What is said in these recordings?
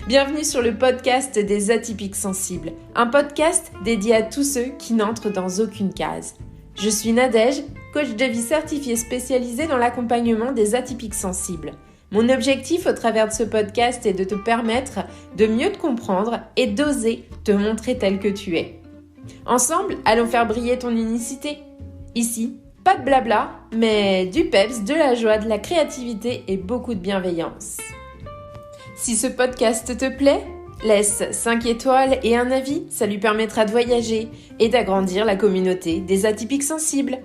Bienvenue sur le podcast des atypiques sensibles, un podcast dédié à tous ceux qui n'entrent dans aucune case. Je suis Nadège, coach de vie certifié spécialisée dans l'accompagnement des atypiques sensibles. Mon objectif au travers de ce podcast est de te permettre de mieux te comprendre et d'oser te montrer tel que tu es. Ensemble, allons faire briller ton unicité. Ici, pas de blabla, mais du peps, de la joie, de la créativité et beaucoup de bienveillance. Si ce podcast te plaît, laisse 5 étoiles et un avis, ça lui permettra de voyager et d'agrandir la communauté des atypiques sensibles.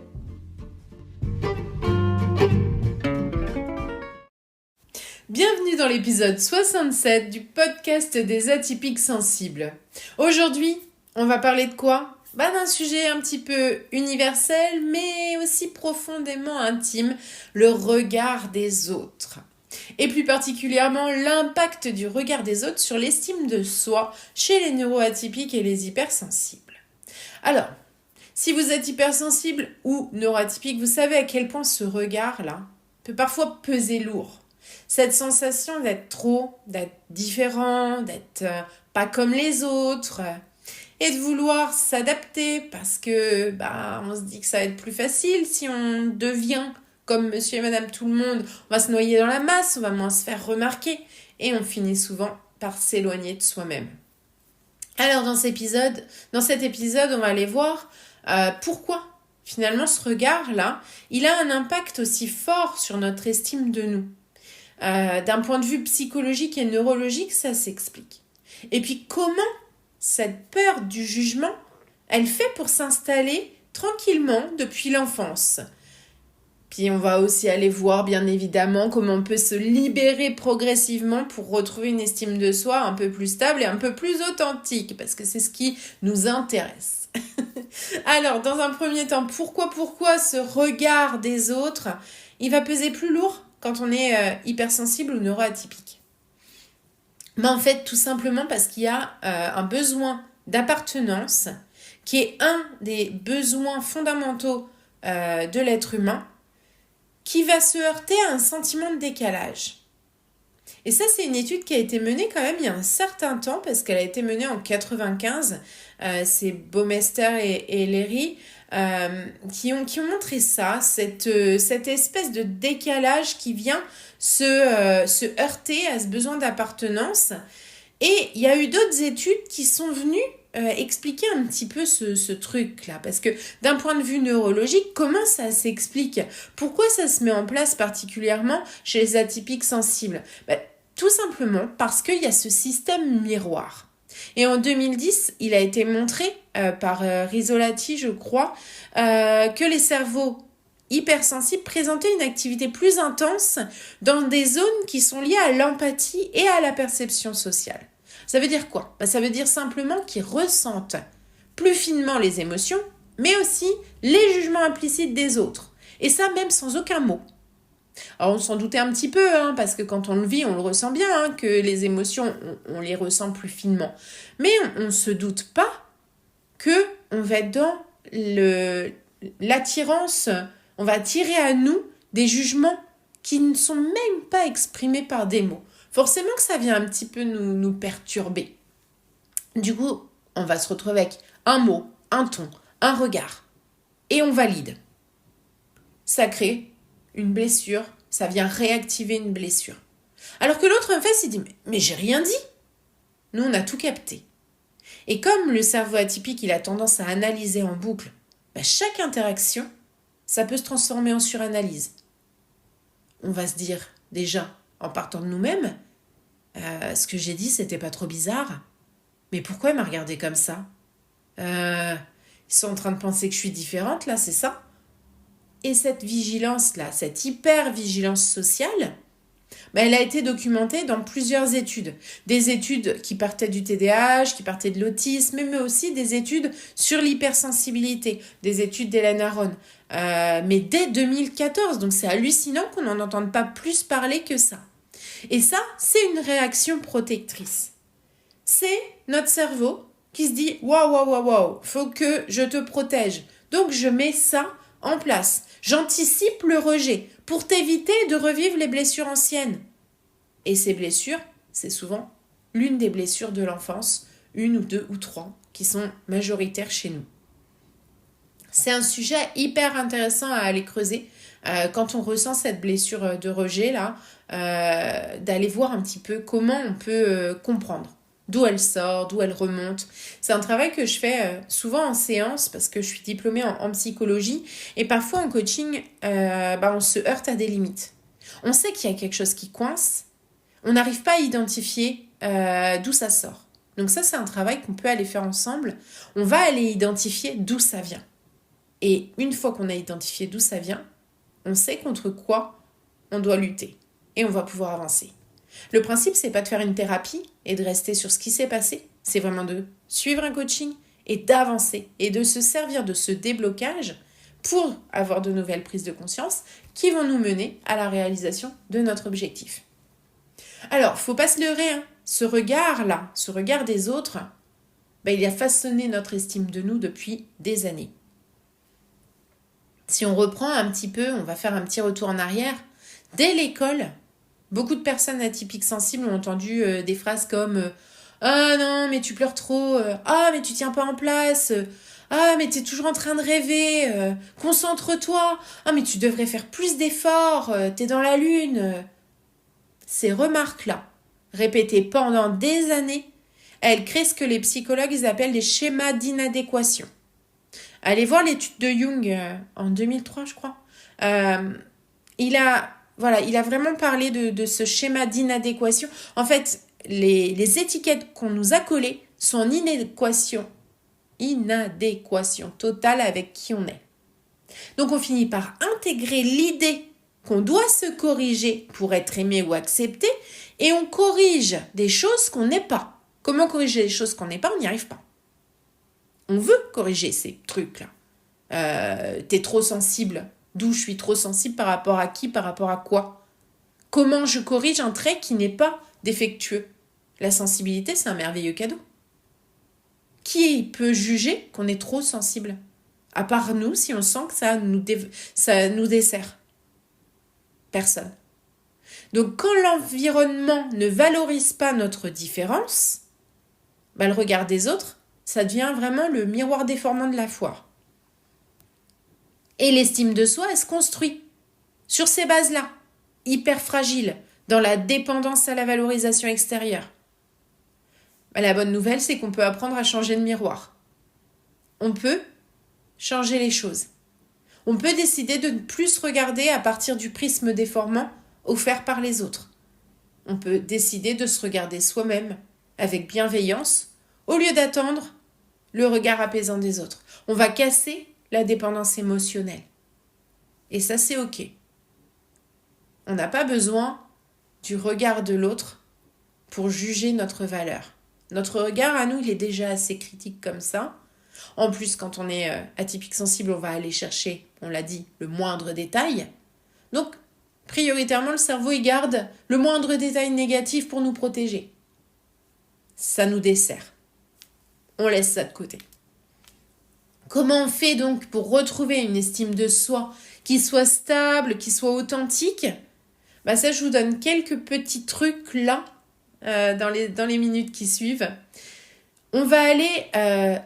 Bienvenue dans l'épisode 67 du podcast des atypiques sensibles. Aujourd'hui, on va parler de quoi ? D'un sujet un petit peu universel, mais aussi profondément intime, le regard des autres. Et plus particulièrement, l'impact du regard des autres sur l'estime de soi chez les neuroatypiques et les hypersensibles. Alors, si vous êtes hypersensible ou neuroatypique, vous savez à quel point ce regard-là peut parfois peser lourd. Cette sensation d'être trop, d'être différent, d'être pas comme les autres, et de vouloir s'adapter parce que on se dit que ça va être plus facile si on devient comme monsieur et madame tout le monde, on va se noyer dans la masse, on va moins se faire remarquer et on finit souvent par s'éloigner de soi-même. Alors dans cet épisode, on va aller voir pourquoi finalement ce regard-là, il a un impact aussi fort sur notre estime de nous. D'un point de vue psychologique et neurologique, ça s'explique. Et puis comment cette peur du jugement, elle fait pour s'installer tranquillement depuis l'enfance. Puis on va aussi aller voir bien évidemment comment on peut se libérer progressivement pour retrouver une estime de soi un peu plus stable et un peu plus authentique, parce que c'est ce qui nous intéresse. Alors, dans un premier temps, pourquoi ce regard des autres, il va peser plus lourd quand on est hypersensible ou neuroatypique ? En fait, tout simplement parce qu'il y a un besoin d'appartenance qui est un des besoins fondamentaux de l'être humain, qui va se heurter à un sentiment de décalage. Et ça, c'est une étude qui a été menée quand même il y a un certain temps, parce qu'elle a été menée en 95. C'est Baumeister et Léry qui ont montré ça, cette espèce de décalage qui vient se heurter à ce besoin d'appartenance. Et il y a eu d'autres études qui sont venues expliquer un petit peu ce truc-là. Parce que d'un point de vue neurologique, comment ça s'explique ? Pourquoi ça se met en place particulièrement chez les atypiques sensibles ? Tout simplement parce qu'il y a ce système miroir. Et en 2010, il a été montré par Rizzolatti, je crois, que les cerveaux hypersensibles présentaient une activité plus intense dans des zones qui sont liées à l'empathie et à la perception sociale. Ça veut dire quoi ? Ça veut dire simplement qu'ils ressentent plus finement les émotions, mais aussi les jugements implicites des autres. Et ça, même sans aucun mot. Alors, on s'en doutait un petit peu, parce que quand on le vit, on le ressent bien, que les émotions, on les ressent plus finement. Mais on ne se doute pas qu'on va être dans l'attirance, on va attirer à nous des jugements qui ne sont même pas exprimés par des mots. Forcément que ça vient un petit peu nous perturber. Du coup, on va se retrouver avec un mot, un ton, un regard. Et on valide. Ça crée une blessure, ça vient réactiver une blessure. Alors que l'autre en face, il dit « mais j'ai rien dit !» Nous, on a tout capté. Et comme le cerveau atypique, il a tendance à analyser en boucle, chaque interaction, ça peut se transformer en suranalyse. On va se dire, déjà, en partant de nous-mêmes, ce que j'ai dit, c'était pas trop bizarre. Mais pourquoi il m'a regardé comme ça ? Ils sont en train de penser que je suis différente, là, c'est ça ? Et cette vigilance-là, cette hyper-vigilance sociale, elle a été documentée dans plusieurs études. Des études qui partaient du TDAH, qui partaient de l'autisme, mais aussi des études sur l'hypersensibilité, des études d'Hélène Aron. Mais dès 2014, donc c'est hallucinant qu'on n'en entende pas plus parler que ça. Et ça, c'est une réaction protectrice. C'est notre cerveau qui se dit « Waouh, faut que je te protège. » Donc je mets ça en place. J'anticipe le rejet pour t'éviter de revivre les blessures anciennes. Et ces blessures, c'est souvent l'une des blessures de l'enfance, une ou deux ou trois, qui sont majoritaires chez nous. C'est un sujet hyper intéressant à aller creuser quand on ressent cette blessure de rejet là, d'aller voir un petit peu comment on peut comprendre d'où elle sort, d'où elle remonte. C'est un travail que je fais souvent en séance parce que je suis diplômée en psychologie et parfois en coaching, on se heurte à des limites. On sait qu'il y a quelque chose qui coince, on n'arrive pas à identifier d'où ça sort. Donc ça, c'est un travail qu'on peut aller faire ensemble. On va aller identifier d'où ça vient. Et une fois qu'on a identifié d'où ça vient, on sait contre quoi on doit lutter. Et on va pouvoir avancer. Le principe, c'est pas de faire une thérapie et de rester sur ce qui s'est passé. C'est vraiment de suivre un coaching et d'avancer. Et de se servir de ce déblocage pour avoir de nouvelles prises de conscience qui vont nous mener à la réalisation de notre objectif. Alors, faut pas se leurrer, hein. Ce regard-là, ce regard des autres, il a façonné notre estime de nous depuis des années. Si on reprend un petit peu, on va faire un petit retour en arrière. Dès l'école, beaucoup de personnes atypiques sensibles ont entendu des phrases comme « Ah non, mais tu pleures trop. Ah, mais tu tiens pas en place. Ah, mais t'es toujours en train de rêver. Concentre-toi. Ah, mais tu devrais faire plus d'efforts. T'es dans la lune. » Ces remarques-là, répétées pendant des années, elles créent ce que les psychologues appellent des schémas d'inadéquation. Allez voir l'étude de Jung en 2003, je crois. Il a vraiment parlé de ce schéma d'inadéquation. En fait, les étiquettes qu'on nous a collées sont en inadéquation totale avec qui on est. Donc, on finit par intégrer l'idée qu'on doit se corriger pour être aimé ou accepté et on corrige des choses qu'on n'est pas. Comment corriger les choses qu'on n'est pas? On n'y arrive pas. On veut corriger ces trucs-là. T'es trop sensible. D'où je suis trop sensible par rapport à qui, par rapport à quoi? Comment je corrige un trait qui n'est pas défectueux? La sensibilité, c'est un merveilleux cadeau. Qui peut juger qu'on est trop sensible? À part nous, si on sent que ça nous dessert. Personne. Donc, quand l'environnement ne valorise pas notre différence, le regard des autres, ça devient vraiment le miroir déformant de la foire. Et l'estime de soi, elle se construit sur ces bases-là, hyper fragiles, dans la dépendance à la valorisation extérieure. La bonne nouvelle, c'est qu'on peut apprendre à changer de miroir. On peut changer les choses. On peut décider de ne plus se regarder à partir du prisme déformant offert par les autres. On peut décider de se regarder soi-même avec bienveillance au lieu d'attendre le regard apaisant des autres. On va casser la dépendance émotionnelle. Et ça, c'est OK. On n'a pas besoin du regard de l'autre pour juger notre valeur. Notre regard à nous, il est déjà assez critique comme ça. En plus, quand on est atypique sensible, on va aller chercher, on l'a dit, le moindre détail. Donc, prioritairement, le cerveau, il garde le moindre détail négatif pour nous protéger. Ça nous dessert. On laisse ça de côté. Comment on fait donc pour retrouver une estime de soi qui soit stable, qui soit authentique? Ça, je vous donne quelques petits trucs là, dans les minutes qui suivent. On va aller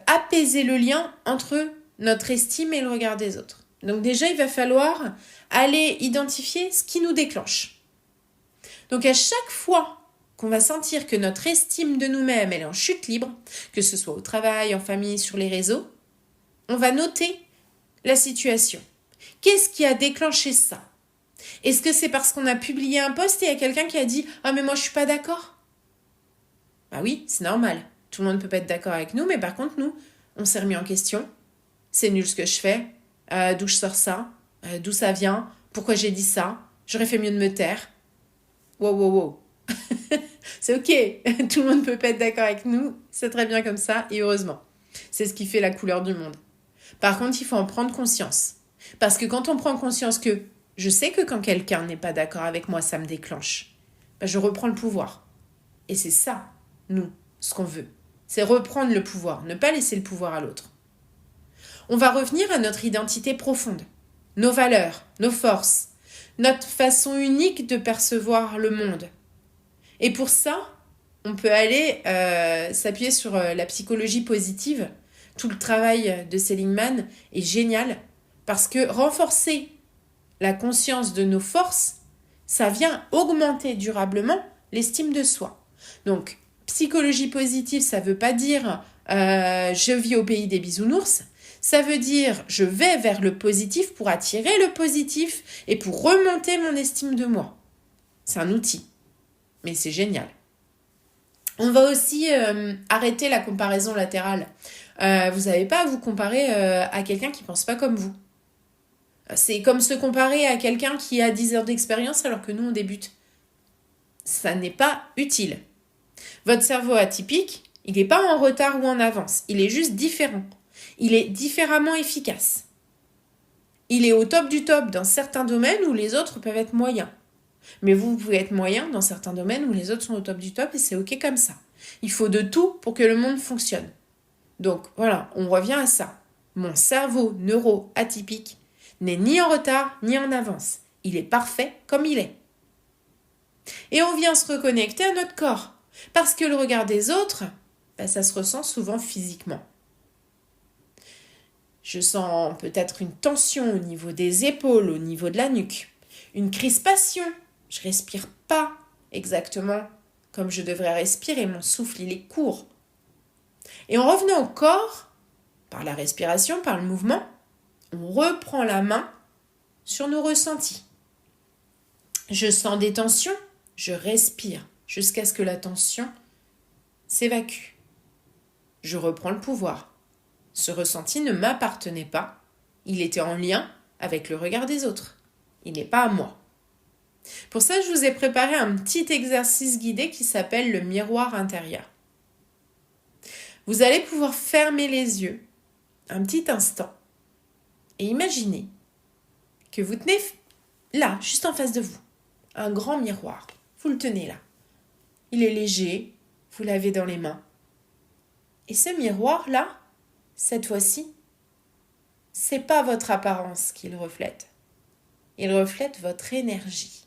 apaiser le lien entre notre estime et le regard des autres. Donc déjà, il va falloir aller identifier ce qui nous déclenche. Donc à chaque fois qu'on va sentir que notre estime de nous-mêmes elle est en chute libre, que ce soit au travail, en famille, sur les réseaux, on va noter la situation. Qu'est-ce qui a déclenché ça? Est-ce que c'est parce qu'on a publié un post et il y a quelqu'un qui a dit « Ah mais moi je suis pas d'accord ». Oui, c'est normal. Tout le monde ne peut pas être d'accord avec nous, mais par contre, nous, on s'est remis en question. C'est nul ce que je fais. D'où je sors ça? D'où ça vient? Pourquoi j'ai dit ça? J'aurais fait mieux de me taire. Wow. C'est OK. Tout le monde ne peut pas être d'accord avec nous. C'est très bien comme ça, et heureusement. C'est ce qui fait la couleur du monde. Par contre, il faut en prendre conscience. Parce que quand on prend conscience que je sais que quand quelqu'un n'est pas d'accord avec moi, ça me déclenche, je reprends le pouvoir. Et c'est ça, nous, ce qu'on veut. C'est reprendre le pouvoir, ne pas laisser le pouvoir à l'autre. On va revenir à notre identité profonde, nos valeurs, nos forces, notre façon unique de percevoir le monde. Et pour ça, on peut aller s'appuyer sur la psychologie positive. Tout le travail de Seligman est génial parce que renforcer la conscience de nos forces, ça vient augmenter durablement l'estime de soi. Donc, psychologie positive, ça ne veut pas dire je vis au pays des bisounours. Ça veut dire je vais vers le positif pour attirer le positif et pour remonter mon estime de moi. C'est un outil, mais c'est génial. On va aussi arrêter la comparaison latérale. Vous n'avez pas à vous comparer à quelqu'un qui ne pense pas comme vous. C'est comme se comparer à quelqu'un qui a 10 heures d'expérience alors que nous, on débute. Ça n'est pas utile. Votre cerveau atypique, il n'est pas en retard ou en avance. Il est juste différent. Il est différemment efficace. Il est au top du top dans certains domaines où les autres peuvent être moyens. Mais vous pouvez être moyen dans certains domaines où les autres sont au top du top et c'est ok comme ça. Il faut de tout pour que le monde fonctionne. Donc voilà, on revient à ça. Mon cerveau neuro-atypique n'est ni en retard ni en avance. Il est parfait comme il est. Et on vient se reconnecter à notre corps. Parce que le regard des autres, ça se ressent souvent physiquement. Je sens peut-être une tension au niveau des épaules, au niveau de la nuque. Une crispation. Je ne respire pas exactement comme je devrais respirer. Mon souffle, il est court. Et en revenant au corps, par la respiration, par le mouvement, on reprend la main sur nos ressentis. Je sens des tensions, je respire jusqu'à ce que la tension s'évacue. Je reprends le pouvoir. Ce ressenti ne m'appartenait pas. Il était en lien avec le regard des autres. Il n'est pas à moi. Pour ça, je vous ai préparé un petit exercice guidé qui s'appelle le miroir intérieur. Vous allez pouvoir fermer les yeux un petit instant et imaginez que vous tenez là, juste en face de vous, un grand miroir. Vous le tenez là. Il est léger, vous l'avez dans les mains. Et ce miroir-là, cette fois-ci, c'est pas votre apparence qu'il reflète. Il reflète votre énergie,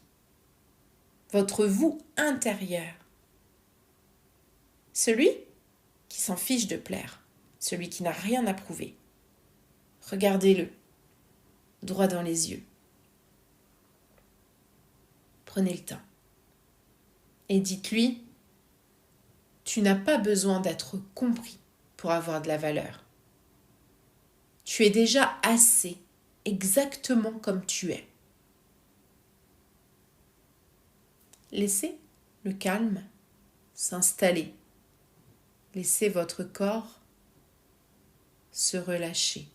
votre vous intérieur. Celui qui s'en fiche de plaire, celui qui n'a rien à prouver. Regardez-le, droit dans les yeux. Prenez le temps. Et dites-lui, tu n'as pas besoin d'être compris pour avoir de la valeur. Tu es déjà assez, exactement comme tu es. Laissez le calme s'installer. Laissez votre corps se relâcher.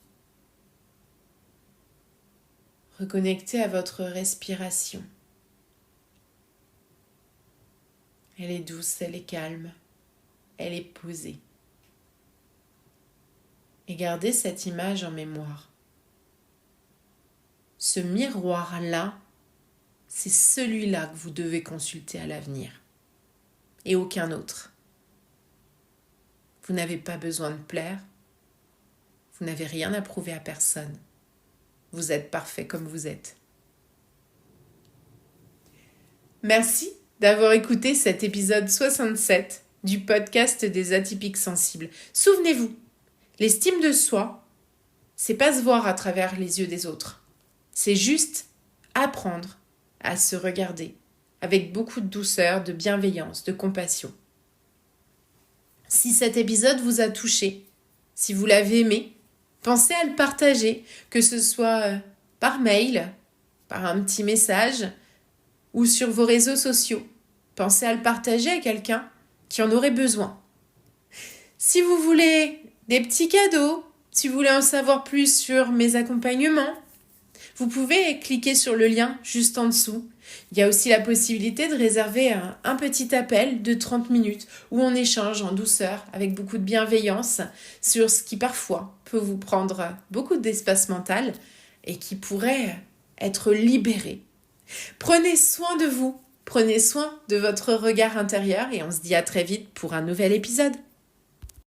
Reconnectez à votre respiration. Elle est douce, elle est calme, elle est posée. Et gardez cette image en mémoire. Ce miroir-là, c'est celui-là que vous devez consulter à l'avenir. Et aucun autre. Vous n'avez pas besoin de plaire. Vous n'avez rien à prouver à personne. Vous êtes parfait comme vous êtes. Merci d'avoir écouté cet épisode 67 du podcast des atypiques sensibles. Souvenez-vous, l'estime de soi, c'est pas se voir à travers les yeux des autres. C'est juste apprendre à se regarder avec beaucoup de douceur, de bienveillance, de compassion. Si cet épisode vous a touché, si vous l'avez aimé, pensez à le partager, que ce soit par mail, par un petit message ou sur vos réseaux sociaux. Pensez à le partager à quelqu'un qui en aurait besoin. Si vous voulez des petits cadeaux, si vous voulez en savoir plus sur mes accompagnements, vous pouvez cliquer sur le lien juste en dessous. Il y a aussi la possibilité de réserver un petit appel de 30 minutes où on échange en douceur avec beaucoup de bienveillance sur ce qui parfois peut vous prendre beaucoup d'espace mental et qui pourrait être libéré. Prenez soin de vous, prenez soin de votre regard intérieur et on se dit à très vite pour un nouvel épisode.